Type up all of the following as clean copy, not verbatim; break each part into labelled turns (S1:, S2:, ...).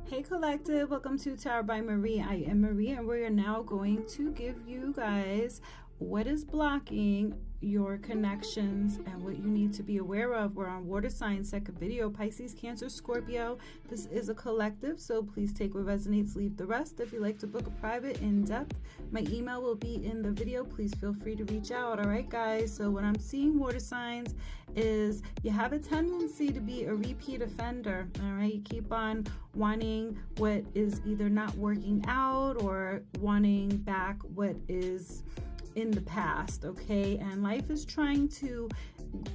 S1: Hey Collective, welcome to Tarot by Marie. I am Marie and we are now going to give you guys what is blocking your connections and what you need to be aware of. We're on water signs, second video, Pisces, Cancer, Scorpio. This is a collective, so please take what resonates, leave the rest. If you'd like to book a private in-depth, my email will be in the video. Please feel free to reach out. All right, guys, so what I'm seeing, water signs, is you have a tendency to be a repeat offender. All right, you keep on wanting what is either not working out or wanting back what is in the past, okay? And life is trying to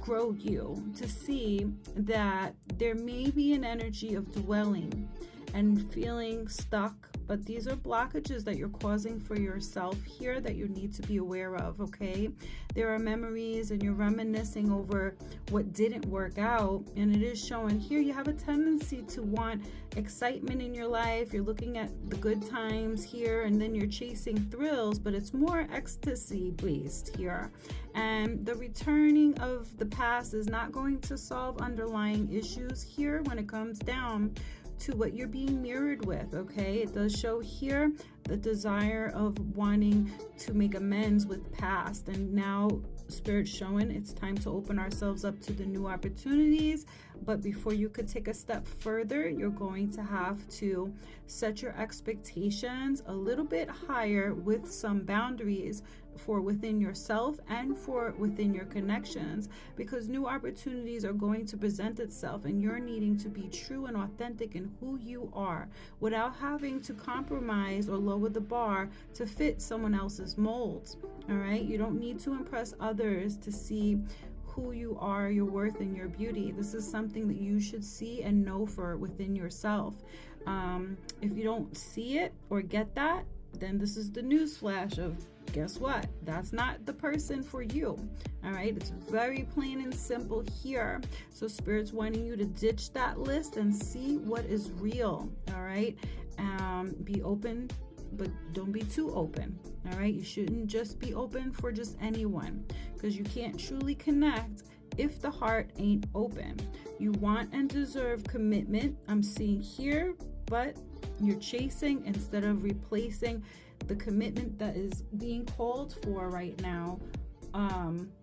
S1: grow you to see that there may be an energy of dwelling and feeling stuck, but these are blockages that you're causing for yourself here that you need to be aware of, okay? There are memories and you're reminiscing over what didn't work out, and it is showing here you have a tendency to want excitement in your life. You're looking at the good times here and then you're chasing thrills, but it's more ecstasy based here. And the returning of the past is not going to solve underlying issues here when it comes down to what you're being mirrored with, okay? It does show here the desire of wanting to make amends with past, and now Spirit's showing it's time to open ourselves up to the new opportunities. But before you could take a step further, you're going to have to set your expectations a little bit higher with some boundaries for within yourself and for within your connections, because new opportunities are going to present itself and you're needing to be true and authentic in who you are without having to compromise or lower the bar to fit someone else's molds. All right, you don't need to impress others to see who you are, your worth, and your beauty. This is something that you should see and know for within yourself. If you don't see it or get that, then this is the news flash of, guess what? That's not the person for you. All right, it's very plain and simple here. So Spirit's wanting you to ditch that list and see what is real. All right, be open, but don't be too open. All right, you shouldn't just be open for just anyone, because you can't truly connect if the heart ain't open. You want and deserve commitment, I'm seeing here, but you're chasing instead of replacing the commitment that is being called for right now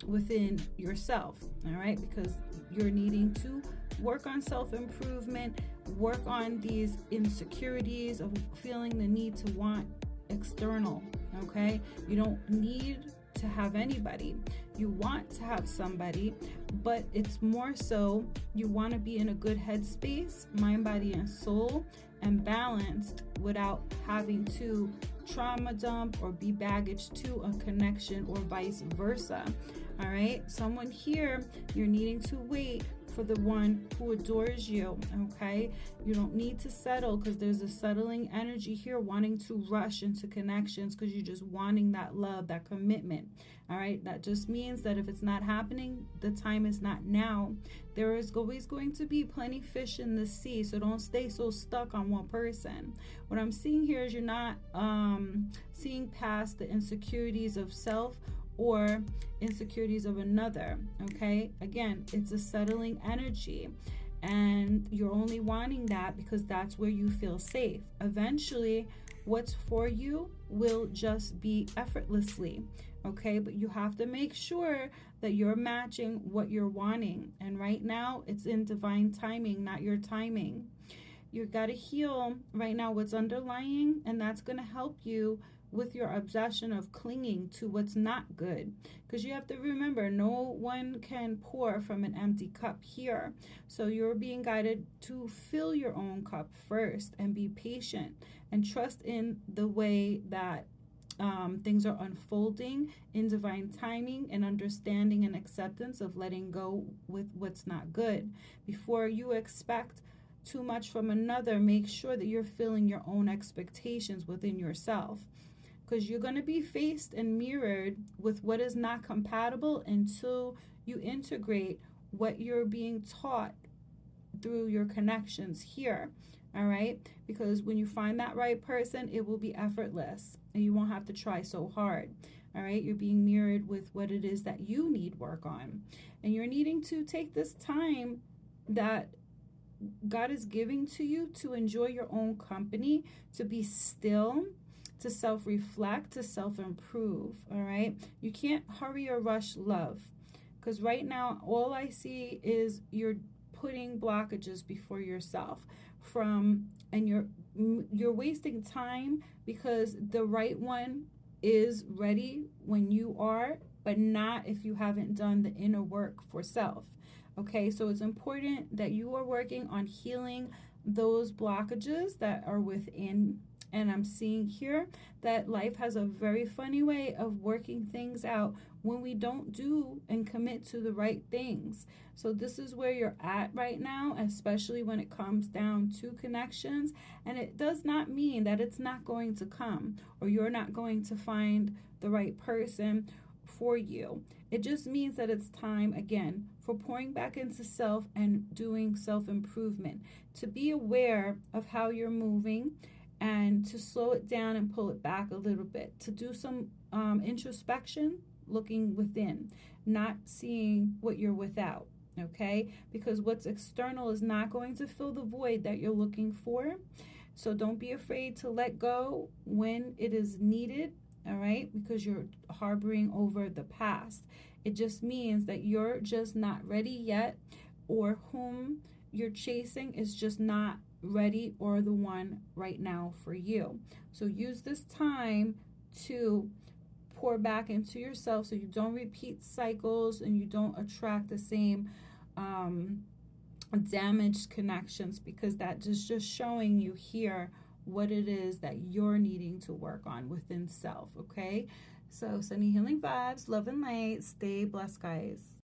S1: within yourself. All right, because you're needing to work on self-improvement, work on these insecurities of feeling the need to want external. Okay, you don't need to have anybody. You want to have somebody, but it's more so you want to be in a good headspace, mind, body, and soul, and balanced without having to trauma dump or be baggage to a connection or vice versa. All right, someone here, you're needing to wait for the one who adores you. Okay, you don't need to settle, because there's a settling energy here, wanting to rush into connections because you're just wanting that love, that commitment. All right, that just means that if it's not happening, the time is not now. There is always going to be plenty fish in the sea, so don't stay so stuck on one person. What I'm seeing here is you're not seeing past the insecurities of self or insecurities of another. Okay, again, it's a settling energy, and you're only wanting that because that's where you feel safe. Eventually, what's for you will just be effortlessly. Okay, but you have to make sure that you're matching what you're wanting, and right now it's in divine timing, not your timing. You got to heal right now what's underlying, and that's going to help you with your obsession of clinging to what's not good, because you have to remember, no one can pour from an empty cup here. So you're being guided to fill your own cup first and be patient and trust in the way that things are unfolding in divine timing, and understanding and acceptance of letting go with what's not good. Before you expect too much from another, make sure that you're filling your own expectations within yourself, because you're going to be faced and mirrored with what is not compatible until you integrate what you're being taught through your connections here. All right, because when you find that right person, it will be effortless and you won't have to try so hard. All right, you're being mirrored with what it is that you need work on, and you're needing to take this time that God is giving to you to enjoy your own company, to be still, to self-reflect, to self-improve, all right? You can't hurry or rush love, because right now all I see is you're putting blockages before yourself and you're wasting time, because the right one is ready when you are, but not if you haven't done the inner work for self. Okay, so it's important that you are working on healing those blockages that are within. And I'm seeing here that life has a very funny way of working things out when we don't do and commit to the right things. So this is where you're at right now, especially when it comes down to connections. And it does not mean that it's not going to come, or you're not going to find the right person for you. It just means that it's time, again, for pouring back into self and doing self-improvement, to be aware of how you're moving and to slow it down and pull it back a little bit, to do some introspection, looking within, not seeing what you're without, okay? Because what's external is not going to fill the void that you're looking for. So don't be afraid to let go when it is needed, all right? Because you're harboring over the past. It just means that you're just not ready yet, or whom you're chasing is just not ready or the one right now for you. So use this time to pour back into yourself so you don't repeat cycles and you don't attract the same damaged connections, because that is just showing you here what it is that you're needing to work on within self. Okay, so sending healing vibes, love and light. Stay blessed, guys.